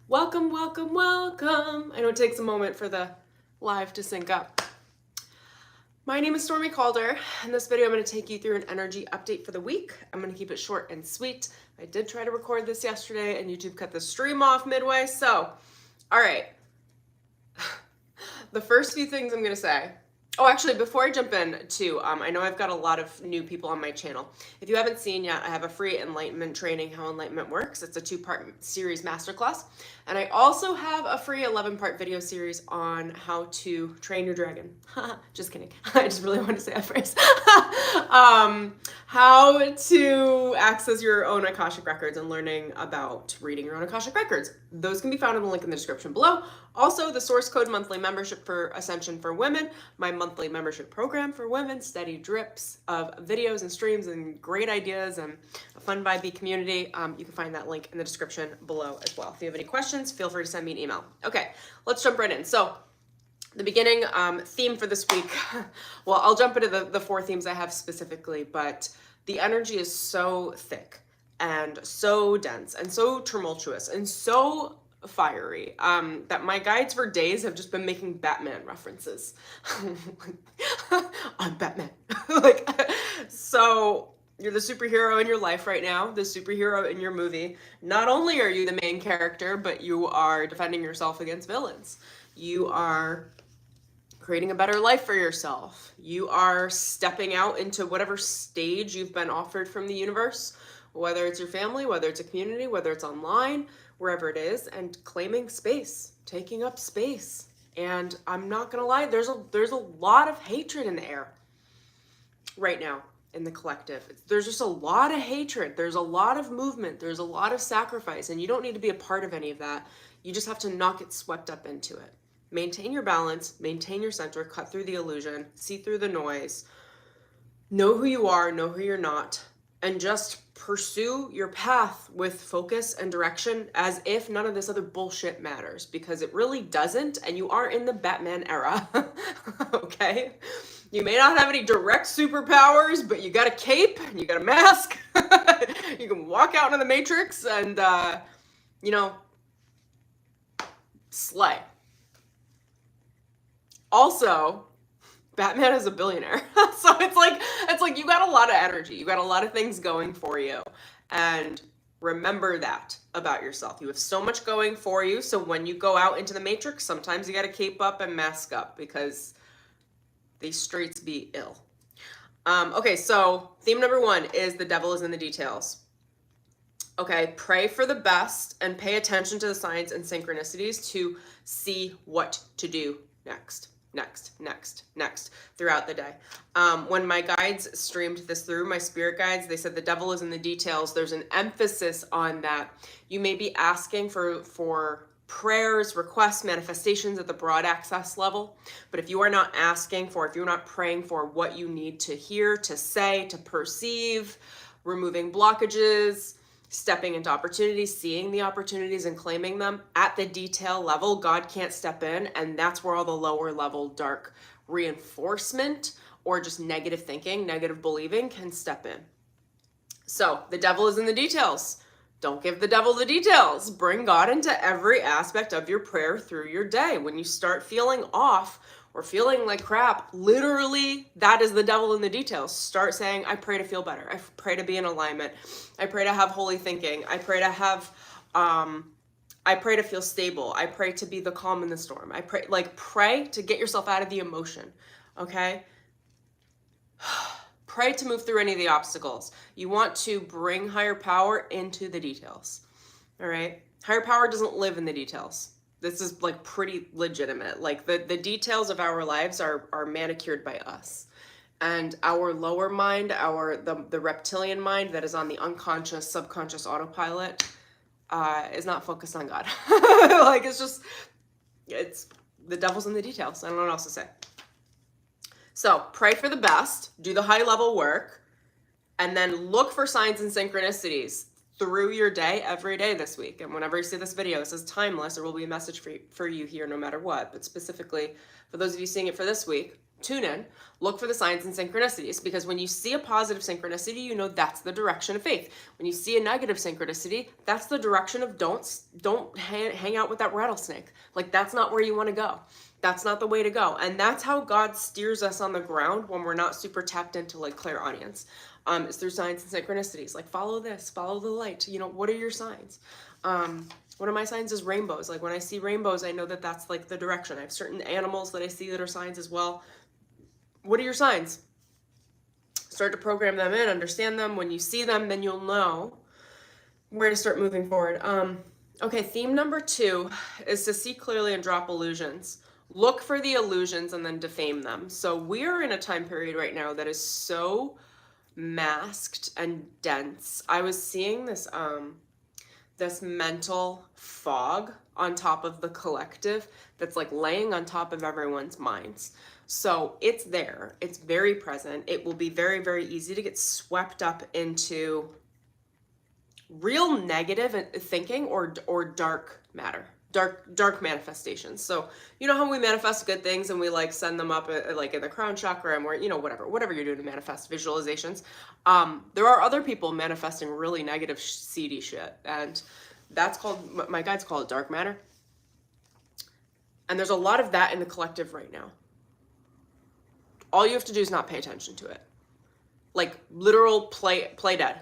Welcome, welcome, welcome. I know it takes a moment for the live to sync up. My name is Stormie Calder. In this video, I'm going to take you through an energy update for the week. I'm going to keep it short and sweet. I did try to record this yesterday and YouTube cut the stream off midway. So, all right. The first few things I'm going to say. Oh, actually, before I jump in too, I know I've got a lot of new people on my channel. If you haven't seen yet, I have a free enlightenment training, How Enlightenment Works. It's a 2-part series masterclass. And I also have a free 11-part video series on how to train your dragon. Just kidding. I just really wanted to say that phrase. How to access your own Akashic records and learning about reading your own Akashic records. Those can be found in the link in the description below. Also, the source code monthly membership for Ascension for Women, my monthly membership program for women, steady drips of videos and streams and great ideas and a fun vibey community. You can find that link in the description below as well. If you have any questions, feel free to send me an email. Okay, let's jump right in. So the beginning theme for this week, well, I'll jump into the 4 themes I have specifically, but the energy is so thick and so dense and so tumultuous and so fiery that my guides for days have just been making Batman references. I'm Batman. So you're the superhero in your life right now, the superhero in your movie. Not only are you the main character, but you are defending yourself against villains. You are creating a better life for yourself. You are stepping out into whatever stage you've been offered from the universe, whether it's your family, whether it's a community, whether it's online, wherever it is, and claiming space, taking up space. And I'm not gonna lie, there's a lot of hatred in the air right now in the collective. There's just a lot of hatred. There's a lot of movement. There's a lot of sacrifice, and you don't need to be a part of any of that. You just have to not get swept up into it. Maintain your balance, maintain your center, cut through the illusion, see through the noise, know who you are, know who you're not, and just pursue your path with focus and direction as if none of this other bullshit matters, because it really doesn't, and you are in the Batman era, okay? You may not have any direct superpowers, but you got a cape, and you got a mask, you can walk out into the Matrix and, slay. Also, Batman is a billionaire. So it's like you got a lot of energy. You got a lot of things going for you. And remember that about yourself. You have so much going for you. So when you go out into the Matrix, sometimes you got to cape up and mask up because these streets be ill. Okay, so theme number 1 is the devil is in the details. Okay, pray for the best and pay attention to the signs and synchronicities to see what to do next throughout the day. When my guides streamed this through, my spirit guides, they said the devil is in the details. There's an emphasis on that. You may be asking for prayers, requests, manifestations at the broad access level. But if you are not asking for, if you're not praying for what you need to hear, to say, to perceive, removing blockages, stepping into opportunities, seeing the opportunities and claiming them at the detail level, God can't step in. And that's where all the lower level dark reinforcement or just negative thinking, negative believing can step in. So the devil is in the details. Don't give the devil the details. Bring God into every aspect of your prayer through your day. When you start feeling off or feeling like crap, literally, that is the devil in the details. Start saying, I pray to feel better. I pray to be in alignment. I pray to have holy thinking. I pray to have, I pray to feel stable. I pray to be the calm in the storm. I pray to get yourself out of the emotion, okay? Pray to move through any of the obstacles. You want to bring higher power into the details, all right? Higher power doesn't live in the details. This is like pretty legitimate. Like the details of our lives are manicured by us. And our lower mind, the reptilian mind that is on the unconscious, subconscious autopilot is not focused on God. Like it's the devil's in the details. I don't know what else to say. So pray for the best, do the high level work, and then look for signs and synchronicities through your day, every day this week. And whenever you see this video, this is timeless. There will be a message for you here no matter what. But specifically, for those of you seeing it for this week, tune in, look for the signs and synchronicities, because when you see a positive synchronicity, you know that's the direction of faith. When you see a negative synchronicity, that's the direction of don't hang out with that rattlesnake. Like, that's not where you want to go. That's not the way to go. And that's how God steers us on the ground when we're not super tapped into like clairaudience. Is through signs and synchronicities. Like, follow this, follow the light. You know, what are your signs? One of my signs is rainbows. Like, when I see rainbows, I know that that's like the direction. I have certain animals that I see that are signs as well. What are your signs? Start to program them in, understand them. When you see them, then you'll know where to start moving forward. Okay, theme number 2 is to see clearly and drop illusions. Look for the illusions and then defame them. So we are in a time period right now that is so masked and dense. I was seeing this this mental fog on top of the collective that's like laying on top of everyone's minds. So it's there, it's very present. It will be very, very easy to get swept up into real negative thinking or dark matter, dark manifestations. So you know how we manifest good things and we like send them up like in the crown chakra, and we're, you know, whatever you're doing to manifest visualizations. There are other people manifesting really negative seedy shit, and that's called, my guides call it dark matter. And there's a lot of that in the collective right now. All you have to do is not pay attention to it. Like, literal play dead.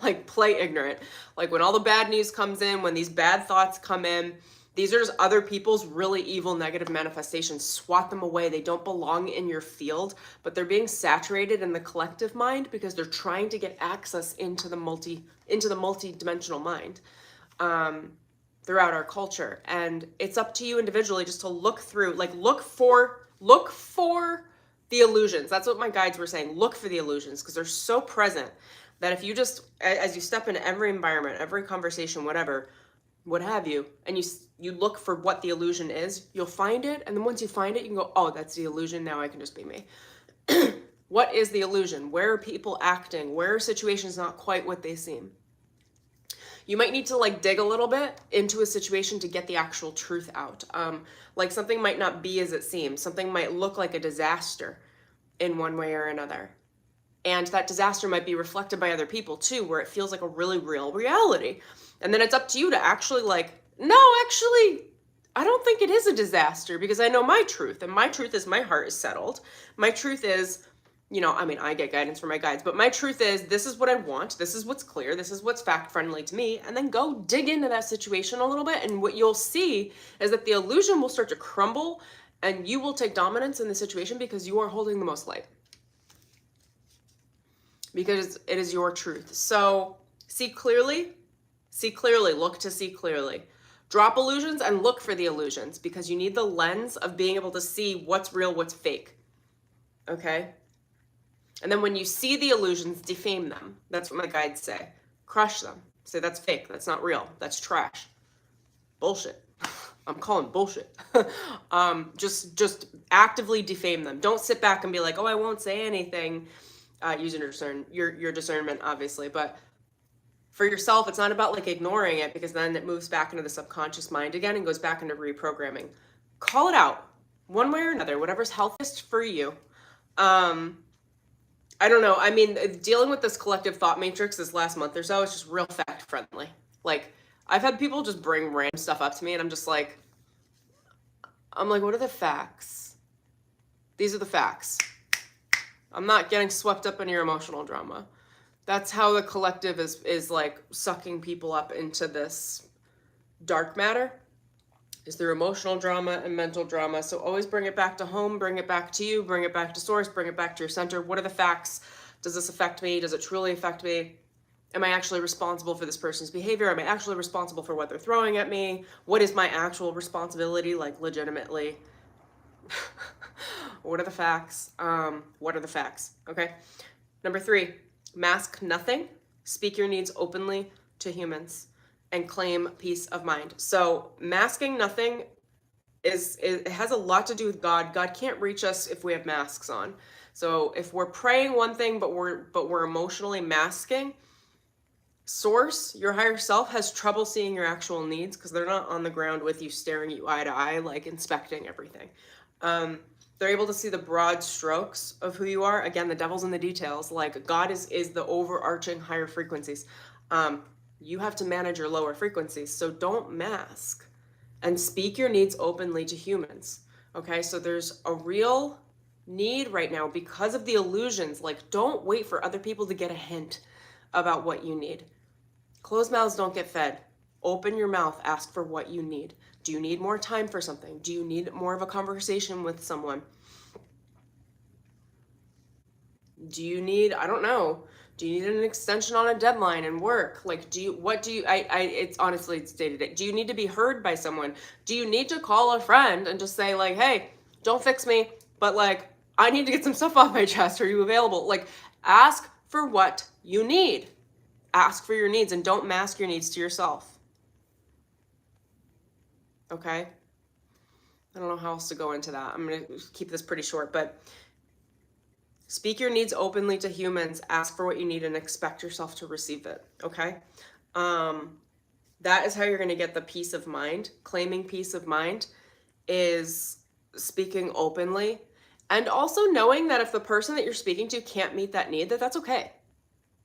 Like, play ignorant. Like, when all the bad news comes in, when these bad thoughts come in, these are just other people's really evil negative manifestations. Swat them away. They don't belong in your field, but they're being saturated in the collective mind because they're trying to get access into the multi-dimensional mind throughout our culture. And it's up to you individually just to look through, like, look for the illusions. That's what my guides were saying. Look for the illusions, because they're so present that if you just, as you step into every environment, every conversation, whatever, what have you, and you look for what the illusion is, you'll find it. And then once you find it, you can go, oh, that's the illusion. Now I can just be me. What is the illusion? Where are people acting? Where are situations not quite what they seem? You might need to like dig a little bit into a situation to get the actual truth out. Like, something might not be as it seems. Something might look like a disaster in one way or another. And that disaster might be reflected by other people too, where it feels like a really real reality. And then it's up to you to actually like, no, actually, I don't think it is a disaster, because I know my truth. And my truth is my heart is settled. My truth is, you know, I mean, I get guidance from my guides, but my truth is, this is what I want. This is what's clear. This is what's fact friendly to me. And then go dig into that situation a little bit. And what you'll see is that the illusion will start to crumble and you will take dominance in the situation because you are holding the most light. Because it is your truth. So see clearly, look to see clearly. Drop illusions and look for the illusions, because you need the lens of being able to see what's real, what's fake. Okay? And then when you see the illusions, defame them. That's what my guides say. Crush them. Say, that's fake. That's not real. That's trash. Bullshit. I'm calling bullshit. Just actively defame them. Don't sit back and be like, oh, I won't say anything. Using your discernment, obviously. But for yourself, it's not about like ignoring it, because then it moves back into the subconscious mind again and goes back into reprogramming. Call it out one way or another, whatever's healthiest for you. I don't know. I mean, dealing with this collective thought matrix this last month or so is just real fact friendly. Like, I've had people just bring random stuff up to me and I'm like, what are the facts? These are the facts. I'm not getting swept up in your emotional drama. That's how the collective is like sucking people up into this dark matter, is through emotional drama and mental drama. So always bring it back to home, bring it back to you, bring it back to source, bring it back to your center. What are the facts? Does this affect me? Does it truly affect me? Am I actually responsible for this person's behavior? Am I actually responsible for what they're throwing at me? What is my actual responsibility, like legitimately? What are the facts? What are the facts? Okay. Number 3, mask nothing. Speak your needs openly to humans and claim peace of mind. So masking nothing it has a lot to do with God. God can't reach us if we have masks on. So if we're praying one thing, but we're emotionally masking, source, your higher self, has trouble seeing your actual needs because they're not on the ground with you, staring at you eye to eye, like inspecting everything. They're able to see the broad strokes of who you are. Again, the devil's in the details. Like God is the overarching higher frequencies. You have to manage your lower frequencies. So don't mask and speak your needs openly to humans. Okay, so there's a real need right now because of the illusions. Like, don't wait for other people to get a hint about what you need. Closed mouths don't get fed. Open your mouth, ask for what you need. Do you need more time for something? Do you need more of a conversation with someone? Do you need, I don't know, do you need an extension on a deadline and work? Like, it's honestly, it's day to day. Do you need to be heard by someone? Do you need to call a friend and just say like, hey, don't fix me, but like, I need to get some stuff off my chest. Are you available? Like, ask for what you need. Ask for your needs and don't mask your needs to yourself. Okay? I don't know how else to go into that. I'm going to keep this pretty short, but speak your needs openly to humans, ask for what you need, and expect yourself to receive it, okay? That is how you're going to get the peace of mind. Claiming peace of mind is speaking openly, and also knowing that if the person that you're speaking to can't meet that need, that's okay.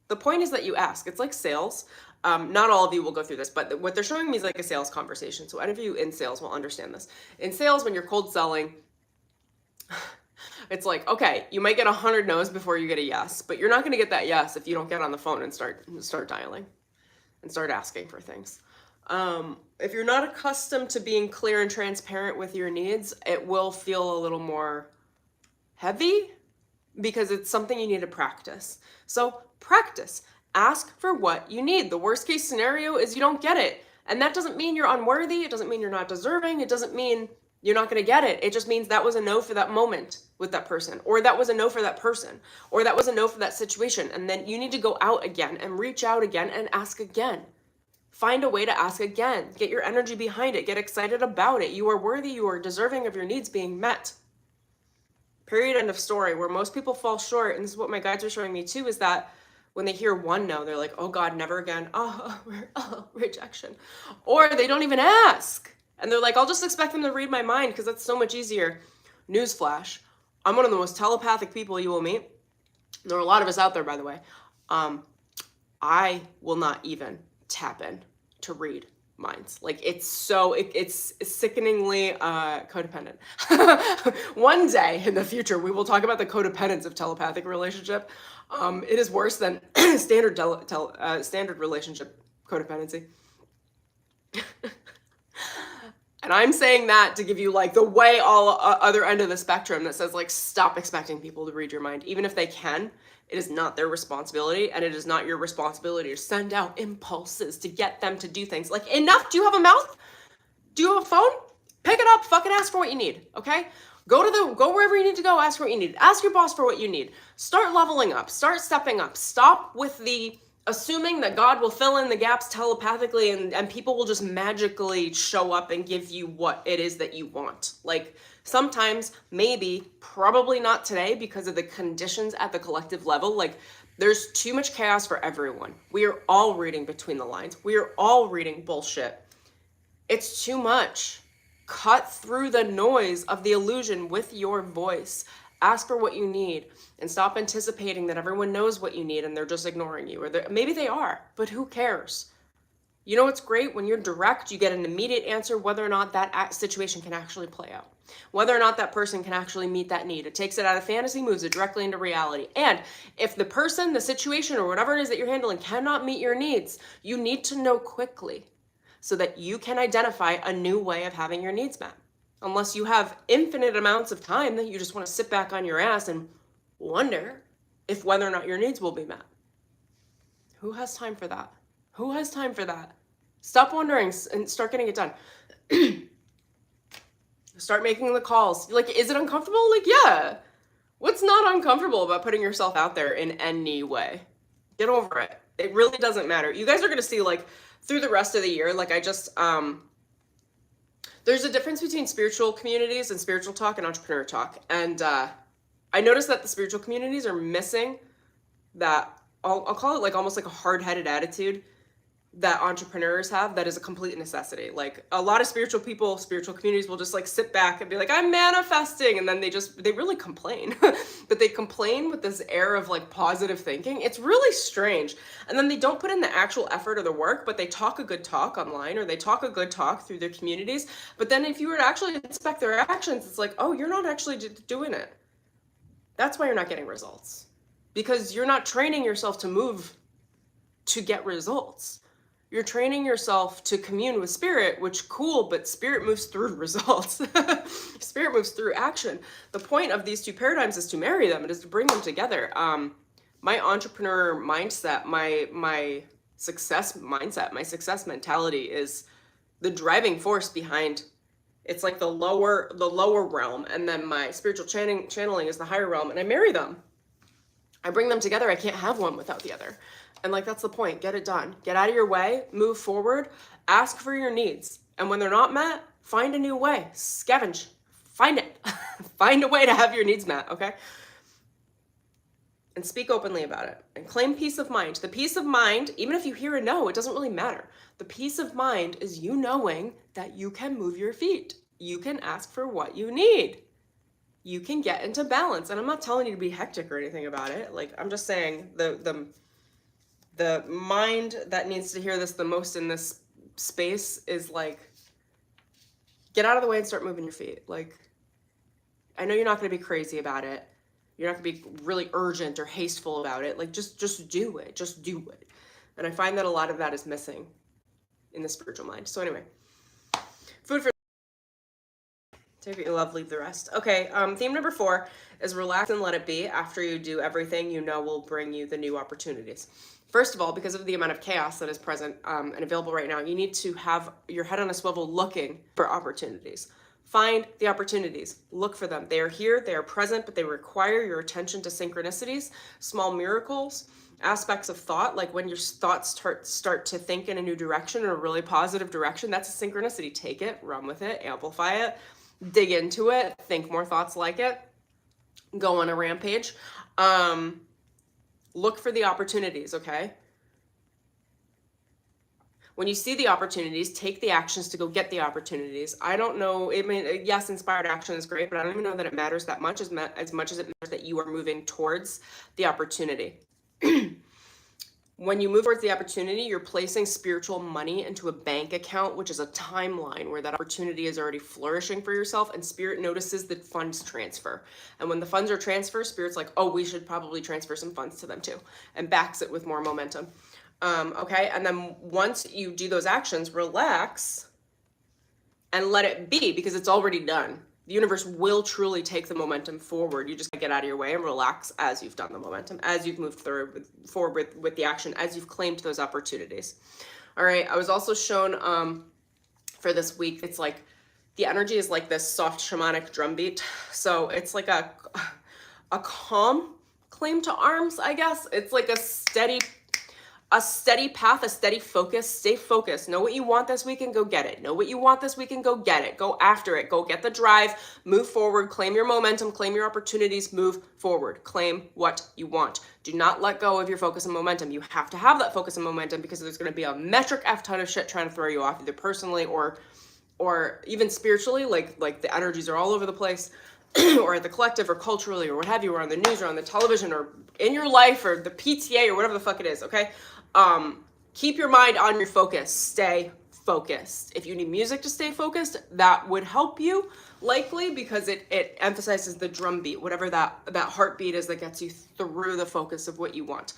The point is that you ask. It's like sales. Not all of you will go through this, but what they're showing me is like a sales conversation. So any of you in sales will understand this. In sales, when you're cold selling, it's like, okay, you might get 100 no's before you get a yes, but you're not going to get that yes if you don't get on the phone and start dialing and start asking for things. If you're not accustomed to being clear and transparent with your needs, it will feel a little more heavy because it's something you need to practice. So practice. Ask for what you need. The worst case scenario is you don't get it. And that doesn't mean you're unworthy. It doesn't mean you're not deserving. It doesn't mean you're not going to get it. It just means that was a no for that moment with that person, or that was a no for that person, or that was a no for that situation. And then you need to go out again and reach out again and ask again. Find a way to ask again. Get your energy behind it. Get excited about it. You are worthy. You are deserving of your needs being met. Period. End of story. Where most people fall short, and this is what my guides are showing me too, is that when they hear one no, they're like, oh God, never again. Oh, rejection. Or they don't even ask. And they're like, I'll just expect them to read my mind because that's so much easier. Newsflash. I'm one of the most telepathic people you will meet. There are a lot of us out there, by the way. I will not even tap in to read minds. Like it's sickeningly codependent. One day in the future, we will talk about the codependence of telepathic relationship. It is worse than standard relationship codependency. And I'm saying that to give you like the way all other end of the spectrum that says like, stop expecting people to read your mind. Even if they can, it is not their responsibility, and it is not your responsibility to send out impulses to get them to do things. Like, enough. Do you have a mouth? Do you have a phone? Pick it up, fucking ask for what you need, okay? Go wherever you need to go, ask for what you need. Ask your boss for what you need. Start leveling up, start stepping up. Stop with the assuming that God will fill in the gaps telepathically and people will just magically show up and give you what it is that you want. Like, sometimes, maybe, probably not today because of the conditions at the collective level. Like, there's too much chaos for everyone. We are all reading between the lines. We are all reading bullshit. It's too much. Cut through the noise of the illusion with your voice. Ask for what you need and stop anticipating that everyone knows what you need and they're just ignoring you. Or maybe they are, but who cares? You know what's great? When you're direct, you get an immediate answer whether or not that situation can actually play out. Whether or not that person can actually meet that need. It takes it out of fantasy, moves it directly into reality. And if the person, the situation, or whatever it is that you're handling cannot meet your needs, you need to know quickly so that you can identify a new way of having your needs met. Unless you have infinite amounts of time that you just want to sit back on your ass and wonder if whether or not your needs will be met. Who has time for that? Who has time for that? Stop wondering and start getting it done. Start making the calls. Like, is it uncomfortable? Like, yeah. What's not uncomfortable about putting yourself out there in any way? Get over it. It really doesn't matter. You guys are going to see, like, through the rest of the year, like, I just, there's a difference between spiritual communities and spiritual talk and entrepreneur talk. And I noticed that the spiritual communities are missing that, I'll call it like almost like a hard-headed attitude. that entrepreneurs have that is a complete necessity. Like a lot of spiritual people, spiritual communities will just like sit back and be like, I'm manifesting. And then they really complain, but they complain with this air of like positive thinking. It's really strange. And then they don't put in the actual effort or the work, but they talk a good talk online, or they talk a good talk through their communities. But then if you were to actually inspect their actions, it's like, oh, you're not actually doing it. That's why you're not getting results, because you're not training yourself to move to get results. You're training yourself to commune with spirit, which cool, but spirit moves through results. Spirit moves through action. The point of these two paradigms is to marry them. It is to bring them together. My entrepreneur mindset, my success mindset, my success mentality is the driving force behind. It's like the lower realm, and then my spiritual channeling is the higher realm, and I marry them. I bring them together. I can't have one without the other. And like, that's the point. Get it done. Get out of your way, move forward, ask for your needs. And when they're not met, find a new way. Scavenge. Find it. Find a way to have your needs met, okay? And speak openly about it. And claim peace of mind. The peace of mind, even if you hear a no, it doesn't really matter. The peace of mind is you knowing that you can move your feet. You can ask for what you need. You can get into balance. And I'm not telling you to be hectic or anything about it. Like, I'm just saying the mind that needs to hear this the most in this space is like, get out of the way and start moving your feet. Like, I know you're not going to be crazy about it. You're not going to be really urgent or hasteful about it. Like, just do it. Just do it. And I find that a lot of that is missing in the spiritual mind. So anyway, food for take what you love, leave the rest. Okay, theme number 4 is relax and let it be. After you do everything you know will bring you the new opportunities. First of all, because of the amount of chaos that is present and available right now, you need to have your head on a swivel looking for opportunities. Find the opportunities. Look for them. They are here. They are present, but they require your attention to synchronicities, small miracles, aspects of thought. Like when your thoughts start to think in a new direction, in a really positive direction, that's a synchronicity. Take it, run with it, amplify it, dig into it, think more thoughts like it, go on a rampage. Look for the opportunities, okay? When you see the opportunities, take the actions to go get the opportunities. I don't know, I mean, yes, inspired action is great, but I don't even know that it matters that much as much as it matters that you are moving towards the opportunity. When you move towards the opportunity, you're placing spiritual money into a bank account, which is a timeline where that opportunity is already flourishing for yourself, and spirit notices the funds transfer. And when the funds are transferred, spirit's like, oh, we should probably transfer some funds to them too, and backs it with more momentum. Okay, and then once you do those actions, relax and let it be, because it's already done. The universe will truly take the momentum forward. You just get out of your way and relax as you've done the momentum, as you've moved forward with the action, as you've claimed those opportunities. All right, I was also shown for this week, it's like the energy is like this soft shamanic drum beat. So it's like a calm claim to arms, I guess. It's like a steady path, a steady focus. Stay focused. Know what you want this week and go get it. Know what you want this week and go get it. Go after it. Go get the drive. Move forward. Claim your momentum. Claim your opportunities. Move forward. Claim what you want. Do not let go of your focus and momentum. You have to have that focus and momentum, because there's going to be a metric F ton of shit trying to throw you off, either personally or even spiritually. Like the energies are all over the place. Or at the collective, or culturally, or what have you, or on the news, or on the television, or in your life, or the PTA, or whatever the fuck it is, okay? Keep your mind on your focus. Stay focused. If you need music to stay focused, that would help you, likely, because it emphasizes the drum beat, whatever that heartbeat is that gets you through the focus of what you want.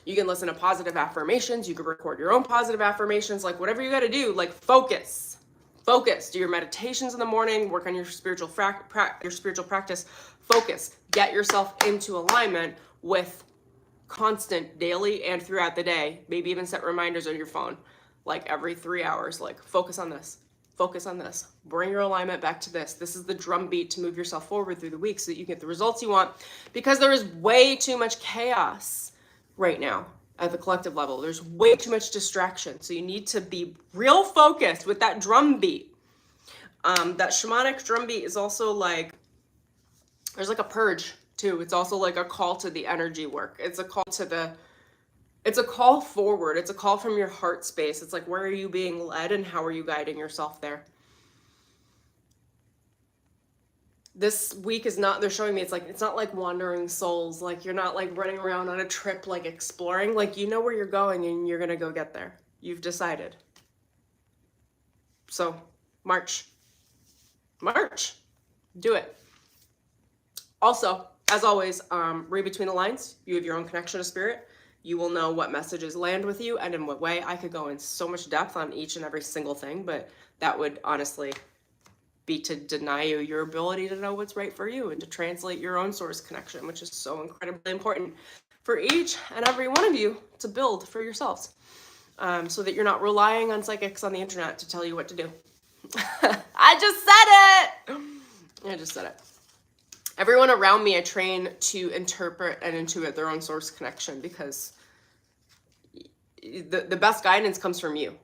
You can listen to positive affirmations. You can record your own positive affirmations, like whatever you got to do, like focus. Focus. Do your meditations in the morning. Work on your spiritual practice. Focus. Get yourself into alignment with constant, daily, and throughout the day. Maybe even set reminders on your phone, like every 3 hours. Like, focus on this. Focus on this. Bring your alignment back to this. This is the drum beat to move yourself forward through the week so that you get the results you want. Because there is way too much chaos right now. At the collective level, there's way too much distraction. So you need to be real focused with that drum beat. That shamanic drum beat is also like, there's like a purge too. It's also like a call to the energy work. It's a call to It's a call forward. It's a call from your heart space. It's like, where are you being led and how are you guiding yourself there? This week is not, they're showing me, it's not like wandering souls. Like you're not like running around on a trip, like exploring. Like you know where you're going and you're going to go get there. You've decided. So March, do it. Also, as always, read between the lines. You have your own connection to spirit. You will know what messages land with you and in what way. I could go in so much depth on each and every single thing, but that would honestly be to deny you your ability to know what's right for you and to translate your own source connection, which is so incredibly important for each and every one of you to build for yourselves, so that you're not relying on psychics on the internet to tell you what to do. I just said it. Everyone around me, I train to interpret and intuit their own source connection, because the best guidance comes from you.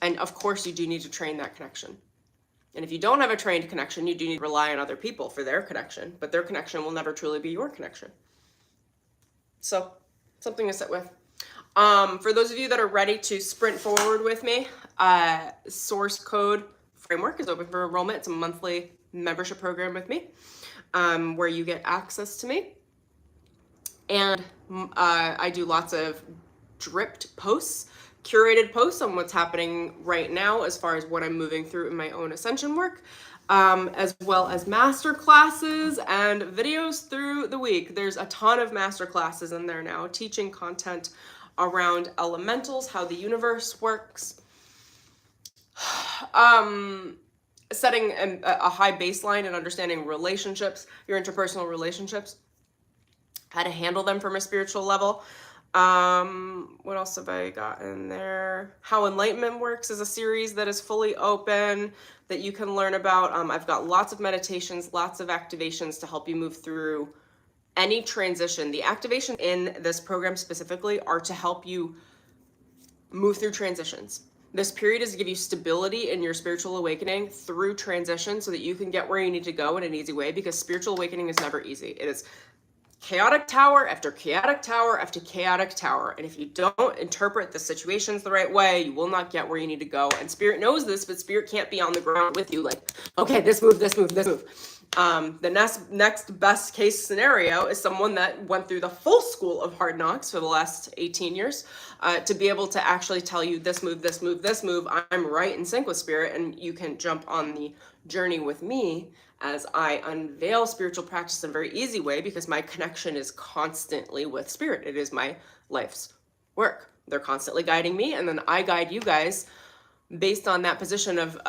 And of course you do need to train that connection. And if you don't have a trained connection, you do need to rely on other people for their connection, but their connection will never truly be your connection. So, something to sit with. For those of you that are ready to sprint forward with me, Source Code Framework is open for enrollment. It's a monthly membership program with me, where you get access to me. And I do lots of dripped posts, curated posts on what's happening right now as far as what I'm moving through in my own ascension work, as well as masterclasses and videos through the week. There's a ton of masterclasses in there now, teaching content around elementals, how the universe works, setting a high baseline and understanding relationships, your interpersonal relationships, how to handle them from a spiritual level. What else have I got in there? How Enlightenment Works is a series that is fully open that you can learn about. I've got lots of meditations, lots of activations to help you move through any transition. The activation in this program specifically are to help you move through transitions. This period is to give you stability in your spiritual awakening through transition so that you can get where you need to go in an easy way, because spiritual awakening is never easy. It is chaotic tower after chaotic tower after chaotic tower. And if you don't interpret the situations the right way, you will not get where you need to go. And spirit knows this, but spirit can't be on the ground with you like, okay, this move, this move, this move. The next best case scenario is someone that went through the full school of hard knocks for the last 18 years to be able to actually tell you this move, this move, this move. I'm right in sync with spirit, and you can jump on the journey with me as I unveil spiritual practice in a very easy way, because my connection is constantly with spirit. It is my life's work. They're constantly guiding me, and then I guide you guys based on that position of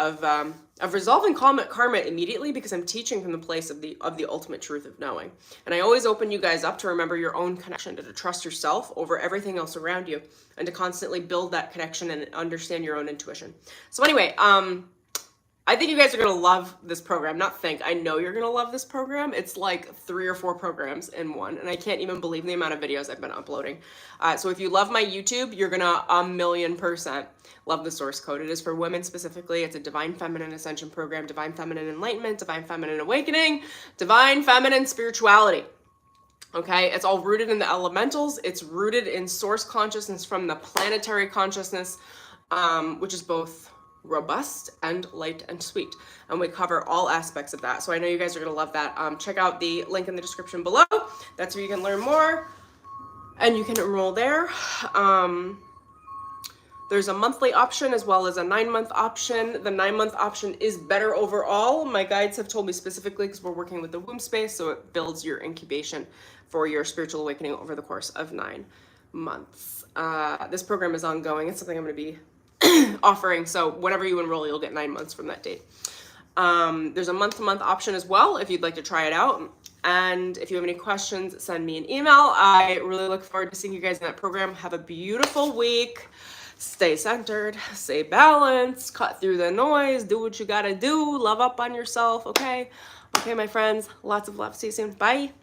resolving karma immediately, because I'm teaching from the place of the ultimate truth of knowing. And I always open you guys up to remember your own connection, to trust yourself over everything else around you, and to constantly build that connection and understand your own intuition. So anyway, I think you guys are going to love this program. I know you're going to love this program. It's like 3 or 4 programs in one, and I can't even believe the amount of videos I've been uploading. So if you love my YouTube, you're going to 1,000,000% love the Source Code. It is for women specifically. It's a divine feminine ascension program, divine feminine enlightenment, divine feminine awakening, divine feminine spirituality. Okay, it's all rooted in the elementals. It's rooted in source consciousness from the planetary consciousness, which is both robust and light and sweet, and we cover all aspects of that. So I know you guys are going to love that. Check out the link in the description below. That's where you can learn more and you can enroll there. There's a monthly option as well as a 9-month option. The 9-month option is better overall. My guides have told me specifically, because we're working with the womb space, so it builds your incubation for your spiritual awakening over the course of 9 months. This program is ongoing. It's something I'm going to be offering, so whenever you enroll, you'll get 9 months from that date. There's a month-to-month option as well if you'd like to try it out. And if you have any questions, send me an email. I really look forward to seeing you guys in that program. Have a beautiful week. Stay centered, stay balanced, cut through the noise, do what you gotta do, love up on yourself, okay? Okay, my friends, lots of love. See you soon. Bye.